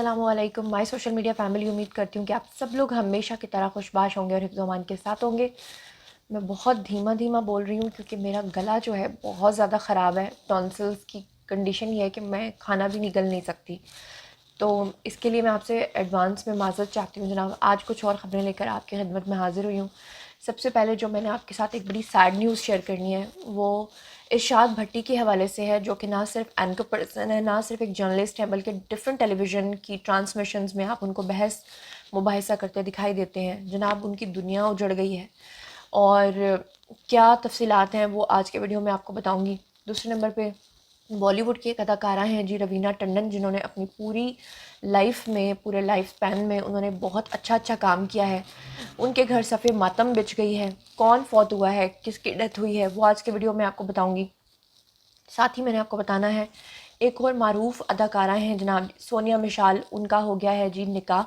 अस्सलाम वालेकुम my social media family. उम्मीद करती हूँ कि आप सब लोग हमेशा की तरह खुशबाश होंगे और हिफ्ज़ व अमान के साथ होंगे। मैं बहुत धीमा धीमा बोल रही हूँ क्योंकि मेरा गला जो है बहुत ज़्यादा ख़राब है। टॉन्सिल्स की कंडीशन ये है कि मैं खाना भी निगल नहीं सकती, तो इसके लिए मैं आपसे एडवांस में माज़रत चाहती हूँ जनाब। आज कुछ और ख़बरें लेकर आपकी खिदमत में हाज़िर हुई हूँ। सबसे पहले जो मैंने आपके साथ एक बड़ी सैड न्यूज़ शेयर करनी है वो इरशाद भट्टी के हवाले से है, जो कि ना सिर्फ एंकर पर्सन है, ना सिर्फ एक जर्नलिस्ट है, बल्कि डिफरेंट टेलीविज़न की ट्रांसमिशंस में आप उनको बहस मुबाहिसा करते दिखाई देते हैं। जनाब उनकी दुनिया उजड़ गई है और क्या तफसीलात हैं वो आज के वीडियो में आपको बताऊँगी। दूसरे नंबर पे बॉलीवुड की एक अदाकारा हैं जी रवीना टंडन, जिन्होंने अपनी पूरी लाइफ में, पूरे लाइफ स्पैन में उन्होंने बहुत अच्छा काम किया है। उनके घर सफ़े मातम बिछ गई है। कौन फौत हुआ है, किसकी डेथ हुई है, वो आज के वीडियो में आपको बताऊंगी। साथ ही मैंने आपको बताना है एक और मारूफ अदाकारा हैं जनाब सोनिया मिशाल, उनका हो गया है जी निकाह।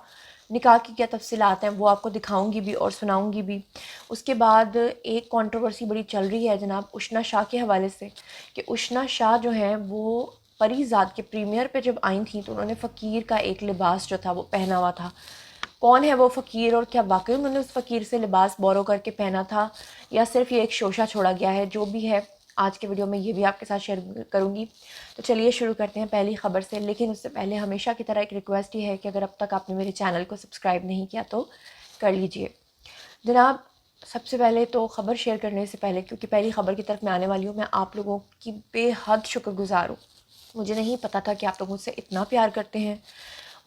निकाह की क्या तफसीलात हैं वो आपको दिखाऊंगी भी और सुनाऊंगी भी। उसके बाद एक कंट्रोवर्सी बड़ी चल रही है जनाब उशना शाह के हवाले से, कि उशना शाह जो हैं वो परीज़ाद के प्रीमियर पे जब आई थी तो उन्होंने फ़कीर का एक लिबास जो था वो पहना हुआ था। कौन है वो फ़कीर और क्या वाकई उन्होंने उस फ़कीर से लिबास बोरो करके पहना था या सिर्फ ये एक शोशा छोड़ा गया है, जो भी है आज के वीडियो में ये भी आपके साथ शेयर करूँगी। तो चलिए शुरू करते हैं पहली ख़बर से, लेकिन उससे पहले हमेशा की तरह एक रिक्वेस्ट ही है कि अगर अब तक आपने मेरे चैनल को सब्सक्राइब नहीं किया तो कर लीजिए जनाब। सबसे पहले तो ख़बर शेयर करने से पहले, क्योंकि पहली ख़बर की तरफ मैं आने वाली हूँ, मैं आप लोगों की बेहद शुक्रगुज़ार हूँ। मुझे नहीं पता था कि आप लोग मुझसे इतना प्यार करते हैं,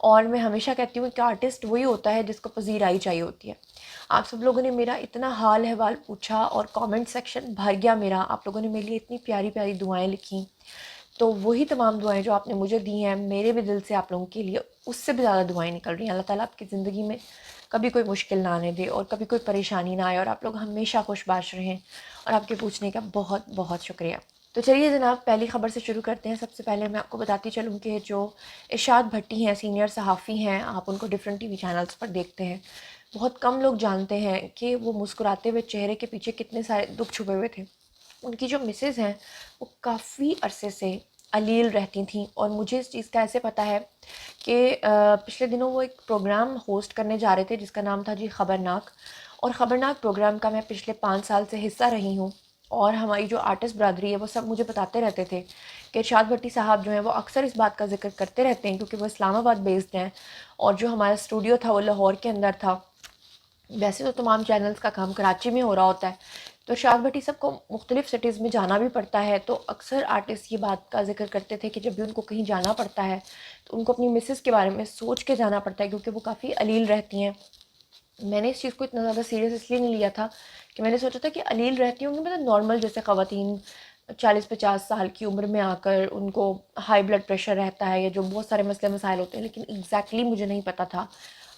और मैं हमेशा कहती हूँ कि आर्टिस्ट वही होता है जिसको पजीराई चाहिए होती है। आप सब लोगों ने मेरा इतना हाल अहवाल पूछा और कमेंट सेक्शन भर गया मेरा। आप लोगों ने मेरे लिए इतनी प्यारी प्यारी दुआएं लिखी, तो वही तमाम दुआएं जो आपने मुझे दी हैं मेरे भी दिल से आप लोगों के लिए उससे भी ज़्यादा दुआएं निकल रही हैं। अल्लाह ताला आपकी ज़िंदगी में कभी कोई मुश्किल ना आने दे और कभी कोई परेशानी ना आए, और आप लोग हमेशा खुशबाश रहें। और आपके पूछने का बहुत बहुत शुक्रिया। तो चलिए जनाब पहली ख़बर से शुरू करते हैं। सबसे पहले मैं आपको बताती चलूँ कि जो इरशाद भट्टी हैं, सीनियर सहाफ़ी हैं, आप उनको डिफरेंट टीवी चैनल्स पर देखते हैं। बहुत कम लोग जानते हैं कि वो मुस्कुराते हुए चेहरे के पीछे कितने सारे दुख छुपे हुए थे। उनकी जो मिसेज़ हैं वो काफ़ी अरसे से अलील रहती थीं, और मुझे इस चीज़ का ऐसे पता है कि पिछले दिनों वो एक प्रोग्राम होस्ट करने जा रहे थे जिसका नाम था जी ख़बरनाक। और ख़बरनाक प्रोग्राम का मैं पिछले 5 साल से हिस्सा रही हूँ, और हमारी जो आर्टिस्ट बरादरी है वो सब मुझे बताते रहते थे कि इरशाद भट्टी साहब जो हैं वो अक्सर इस बात का ज़िक्र करते रहते हैं, क्योंकि वो इस्लामाबाद बेस्ड हैं और जो हमारा स्टूडियो था वो लाहौर के अंदर था। वैसे तो तमाम चैनल्स का काम कराची में हो रहा होता है, तो इरशाद भट्टी साहब को मुख्तलिफ़ सिटीज़ में जाना भी पड़ता है, तो अक्सर आर्टिस्ट ये बात का ज़िक्र करते थे कि जब भी उनको कहीं जाना पड़ता है तो उनको अपनी मिसेस के बारे में सोच के जाना पड़ता है, क्योंकि वो काफ़ी अलील रहती हैं। मैंने इस चीज़ को इतना ज़्यादा सीरियस इसलिए नहीं लिया था कि मैंने सोचा था कि अलील रहती होंगी, मतलब नॉर्मल जैसे ख़वातीन 40-50 साल की उम्र में आकर उनको हाई ब्लड प्रेशर रहता है या जो बहुत सारे मसले मसाइल होते हैं, लेकिन एग्जैक्टली मुझे नहीं पता था।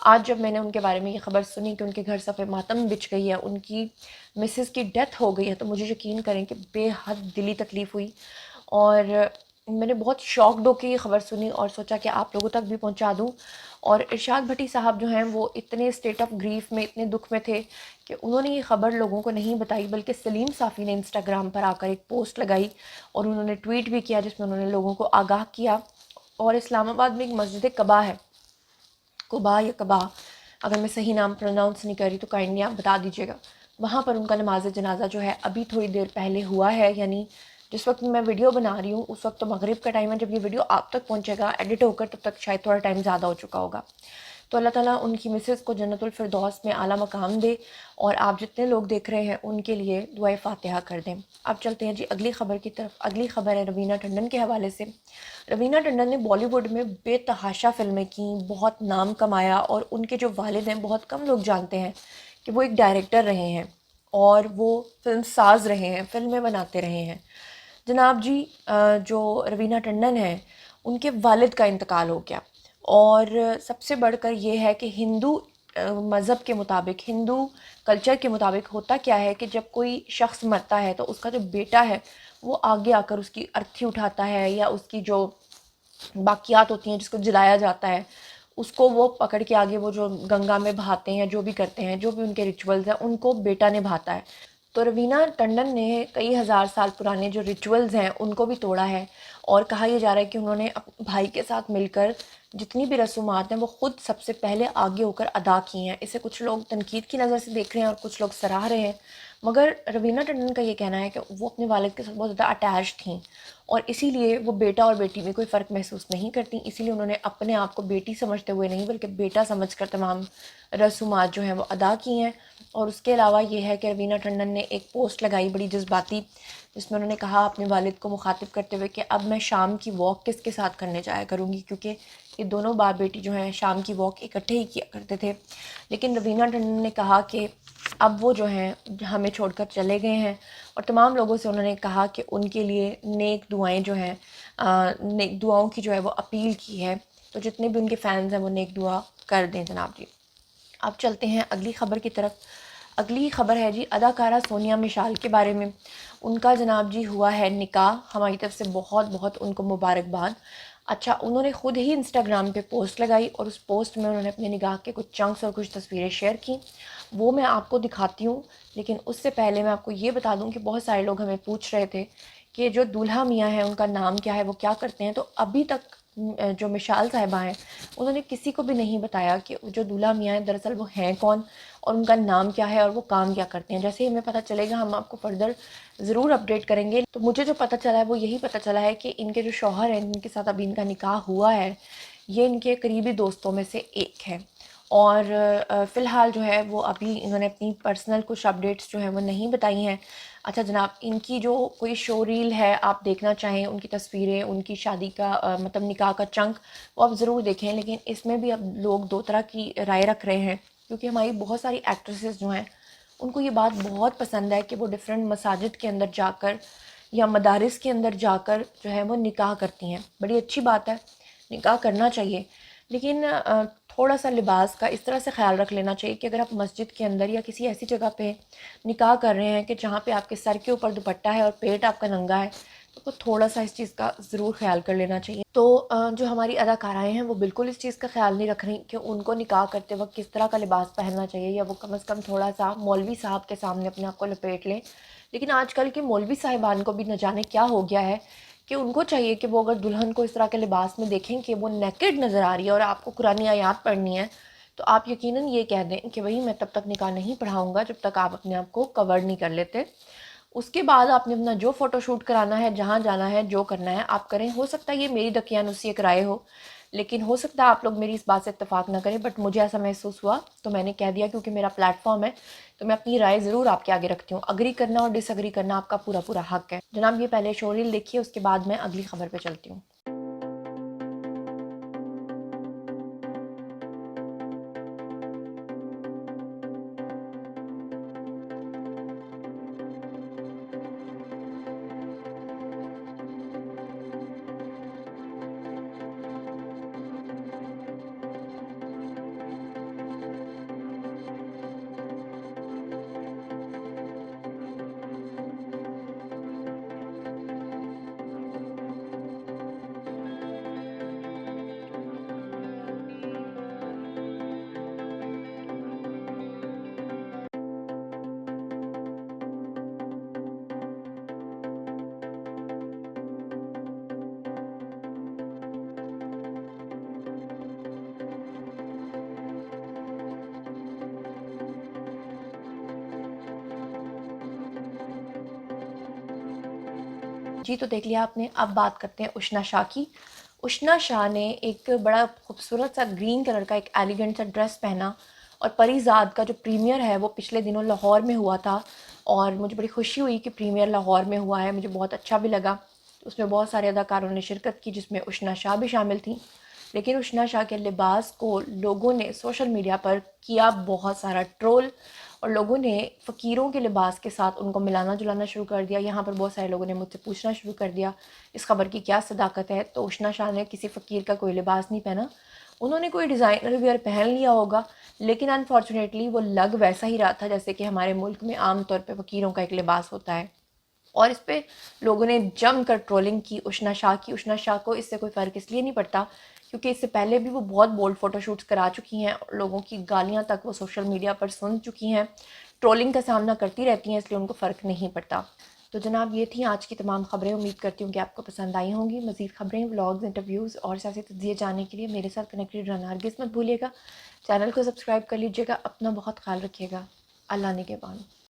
आज जब मैंने उनके बारे में ये ख़बर सुनी कि उनके घर सफ़े मातम बिछ गई है, उनकी मिसेस की डेथ हो गई है, तो मुझे यकीन करें कि बेहद दिली तकलीफ़ हुई। और मैंने बहुत शॉक्ड होकर ये ख़बर सुनी और सोचा कि आप लोगों तक भी पहुंचा दूं। और इरशाद भट्टी साहब जो हैं वो इतने स्टेट ऑफ ग्रीफ में, इतने दुख में थे कि उन्होंने ये ख़बर लोगों को नहीं बताई, बल्कि सलीम साफ़ी ने इंस्टाग्राम पर आकर एक पोस्ट लगाई और उन्होंने ट्वीट भी किया जिसमें उन्होंने लोगों को आगाह किया। और इस्लामाबाद में एक मस्जिद कबा है, कुबा या कबा, अगर मैं सही नाम प्रोनाउंस नहीं कर रही तो काइंडली आप बता दीजिएगा। वहाँ पर उनका नमाज जनाजा जो है अभी थोड़ी देर पहले हुआ है, यानी जिस वक्त मैं वीडियो बना रही हूँ उस वक्त तो मगरिब का टाइम है। जब ये वीडियो आप तक पहुँचेगा एडिट होकर तब तक शायद थोड़ा टाइम ज़्यादा हो चुका होगा। तो अल्लाह ताला उनकी मिसेस को जन्नतुल फिरदौस में आला मकाम दे, और आप जितने लोग देख रहे हैं उनके लिए दुआए फ़ातिहा कर दें। अब चलते हैं जी अगली ख़बर की तरफ। अगली ख़बर है रवीना टंडन के हवाले से। रवीना टंडन ने बॉलीवुड में बेतहाशा फ़िल्में की, बहुत नाम कमाया, और उनके जो वालिद हैं बहुत कम लोग जानते हैं कि वो एक डायरेक्टर रहे हैं और वो फिल्म साज रहे हैं, फ़िल्में बनाते रहे हैं। जनाब जी जो रवीना टंडन हैं उनके वालिद का इंतकाल हो गया, और सबसे बढ़कर ये है कि हिंदू मज़हब के मुताबिक, हिंदू कल्चर के मुताबिक होता क्या है कि जब कोई शख्स मरता है तो उसका जो बेटा है वो आगे आकर उसकी अर्थी उठाता है, या उसकी जो बाकियात होती हैं जिसको जलाया जाता है उसको वो पकड़ के आगे वो जो गंगा में बहाते हैं, जो भी करते हैं, जो भी उनके रिचुअल्स हैं उनको बेटा निभाता है। تو روینہ ٹنڈن نے کئی ہزار سال پرانے جو ریچولز ہیں ان کو بھی توڑا ہے، اور کہا یہ جا رہا ہے کہ انہوں نے اپنے بھائی کے ساتھ مل کر جتنی بھی رسومات ہیں وہ خود سب سے پہلے آگے ہو کر ادا کی ہیں۔ اسے کچھ لوگ تنقید کی نظر سے دیکھ رہے ہیں اور کچھ لوگ سراہ رہے ہیں، مگر روینہ ٹنڈن کا یہ کہنا ہے کہ وہ اپنے والد کے ساتھ بہت زیادہ اٹیچ تھیں، اور اسی لیے وہ بیٹا اور بیٹی میں کوئی فرق محسوس نہیں کرتی، اسی لیے انہوں نے اپنے آپ کو بیٹی سمجھتے ہوئے نہیں بلکہ بیٹا سمجھ کر تمام رسومات جو ہیں وہ ادا کی ہیں۔ اور اس کے علاوہ یہ ہے کہ روینہ ٹنڈن نے ایک پوسٹ لگائی بڑی جذباتی، جس میں انہوں نے کہا اپنے والد کو مخاطب کرتے ہوئے کہ اب میں شام کی واک کس کے ساتھ کرنے جایا کروں گی، کیونکہ یہ دونوں باپ بیٹی جو ہیں شام کی واک اکٹھے ہی کیا کرتے تھے۔ لیکن روینہ ٹنڈن نے کہا کہ اب وہ جو ہیں ہمیں چھوڑ کر چلے گئے ہیں، اور تمام لوگوں سے انہوں نے کہا کہ ان کے لیے نیک دعائیں جو ہیں نیک دعاؤں کی جو ہے وہ اپیل کی ہے، تو جتنے بھی ان کے فینز ہیں وہ نیک دعا کر دیں جناب جی۔ اب چلتے ہیں اگلی خبر کی طرف۔ اگلی خبر ہے جی اداکارہ سونیا مشال کے بارے میں۔ ان کا جناب جی ہوا ہے نکاح، ہماری طرف سے بہت بہت ان کو مبارکباد۔ اچھا، انہوں نے خود ہی انسٹاگرام پہ پوسٹ لگائی، اور اس پوسٹ میں انہوں نے اپنے نکاح کے کچھ چنکس اور کچھ تصویریں شیئر کی، وہ میں آپ کو دکھاتی ہوں۔ لیکن اس سے پہلے میں آپ کو یہ بتا دوں کہ بہت سارے لوگ ہمیں پوچھ رہے تھے کہ جو دولہا میاں ہیں ان کا نام کیا ہے، وہ کیا کرتے ہیں، تو ابھی تک جو مشال صاحبہ ہیں انہوں نے کسی کو بھی نہیں بتایا کہ جو دولہا میاں ہیں دراصل وہ ہیں کون اور ان کا نام کیا ہے اور وہ کام کیا کرتے ہیں۔ جیسے ہی ہمیں پتہ چلے گا ہم آپ کو فردر ضرور اپڈیٹ کریں گے۔ تو مجھے جو پتہ چلا ہے وہ یہی پتہ چلا ہے کہ ان کے جو شوہر ہیں جن کے ساتھ ابھی ان کا نکاح ہوا ہے، یہ ان کے قریبی دوستوں میں سے ایک ہے، اور فی الحال جو ہے وہ ابھی انہوں نے اپنی پرسنل کچھ اپڈیٹس جو ہیں وہ نہیں بتائی ہیں۔ اچھا جناب، ان کی جو کوئی شو ریل ہے آپ دیکھنا چاہیں، ان کی تصویریں، ان کی شادی کا مطلب نکاح کا چنک، وہ آپ ضرور دیکھیں، لیکن اس میں بھی اب لوگ دو طرح کی رائے رکھ رہے ہیں، کیونکہ ہماری بہت ساری ایکٹریسز جو ہیں ان کو یہ بات بہت پسند ہے کہ وہ ڈیفرنٹ مساجد کے اندر جا کر یا مدارس کے اندر جا کر جو ہے وہ نکاح کرتی ہیں۔ بڑی اچھی بات ہے، نکاح کرنا چاہیے، لیکن تھوڑا سا لباس کا اس طرح سے خیال رکھ لینا چاہیے کہ اگر آپ مسجد کے اندر یا کسی ایسی جگہ پہ نکاح کر رہے ہیں کہ جہاں پہ آپ کے سر کے اوپر دوپٹہ ہے اور پیٹ آپ کا ننگا ہے، تو تھوڑا سا اس چیز کا ضرور خیال کر لینا چاہیے۔ تو جو ہماری اداکارائیں ہیں وہ بالکل اس چیز کا خیال نہیں رکھ رہی کہ ان کو نکاح کرتے وقت کس طرح کا لباس پہننا چاہیے، یا وہ کم از کم تھوڑا سا مولوی صاحب کے سامنے اپنے آپ کو لپیٹ لیں۔ لیکن آج کل کے مولوی صاحبان کو بھی نہ جانے کیا ہو گیا ہے کہ ان کو چاہیے کہ وہ اگر دلہن کو اس طرح کے لباس میں دیکھیں کہ وہ نیکڈ نظر آ رہی ہے اور آپ کو قرآنی آیات پڑھنی ہے، تو آپ یقیناً یہ کہہ دیں کہ بھئی میں تب تک نکاح نہیں پڑھاؤں گا جب تک آپ اپنے آپ کو کور نہیں کر لیتے۔ اس کے بعد آپ نے اپنا جو فوٹو شوٹ کرانا ہے، جہاں جانا ہے، جو کرنا ہے آپ کریں۔ ہو سکتا ہے یہ میری دقیانوسی ایک رائے ہو، لیکن ہو سکتا ہے آپ لوگ میری اس بات سے اتفاق نہ کریں، بٹ مجھے ایسا محسوس ہوا تو میں نے کہہ دیا، کیونکہ میرا پلیٹ فارم ہے تو میں اپنی رائے ضرور آپ کے آگے رکھتی ہوں۔ اگری کرنا اور ڈس اگری کرنا آپ کا پورا پورا حق ہے جناب۔ یہ پہلے شو ریل دیکھیے، اس کے بعد میں اگلی خبر پہ چلتی ہوں۔ جی تو دیکھ لیا آپ نے، اب بات کرتے ہیں اشنا شاہ کی۔ اشنا شاہ نے ایک بڑا خوبصورت سا گرین کلر کا ایک ایلیگنٹ سا ڈریس پہنا، اور پری زاد کا جو پریمیئر ہے وہ پچھلے دنوں لاہور میں ہوا تھا، اور مجھے بڑی خوشی ہوئی کہ پریمیئر لاہور میں ہوا ہے، مجھے بہت اچھا بھی لگا۔ اس میں بہت سارے اداکاروں نے شرکت کی جس میں اشنا شاہ بھی شامل تھیں، لیکن اشنا شاہ کے لباس کو لوگوں نے سوشل میڈیا پر کیا بہت سارا ٹرول، اور لوگوں نے فقیروں کے لباس کے ساتھ ان کو ملانا جلانا شروع کر دیا۔ یہاں پر بہت سارے لوگوں نے مجھ سے پوچھنا شروع کر دیا اس خبر کی کیا صداقت ہے، تو اشنا شاہ نے کسی فقیر کا کوئی لباس نہیں پہنا، انہوں نے کوئی ڈیزائنر ویئر پہن لیا ہوگا، لیکن انفارچونیٹلی وہ لگ ویسا ہی رہا تھا جیسے کہ ہمارے ملک میں عام طور پہ فقیروں کا ایک لباس ہوتا ہے، اور اس پہ لوگوں نے جم کر ٹرولنگ کی اشنا شاہ کی۔ اشنا شاہ کو اس سے کوئی فرق اس لیے نہیں پڑتا کیونکہ اس سے پہلے بھی وہ بہت بولڈ فوٹو شوٹس کرا چکی ہیں، اور لوگوں کی گالیاں تک وہ سوشل میڈیا پر سن چکی ہیں، ٹرولنگ کا سامنا کرتی رہتی ہیں، اس لیے ان کو فرق نہیں پڑتا۔ تو جناب یہ تھیں آج کی تمام خبریں، امید کرتی ہوں کہ آپ کو پسند آئی ہوں گی۔ مزید خبریں، ولاگز، انٹرویوز اور سیاسی تجزیے جاننے کے لیے میرے ساتھ کنیکٹڈ رہنا ہرگز مت بھولیے گا۔ چینل کو سبسکرائب کر لیجیے گا۔ اپنا بہت خیال رکھیے گا۔ اللہ نگہبان۔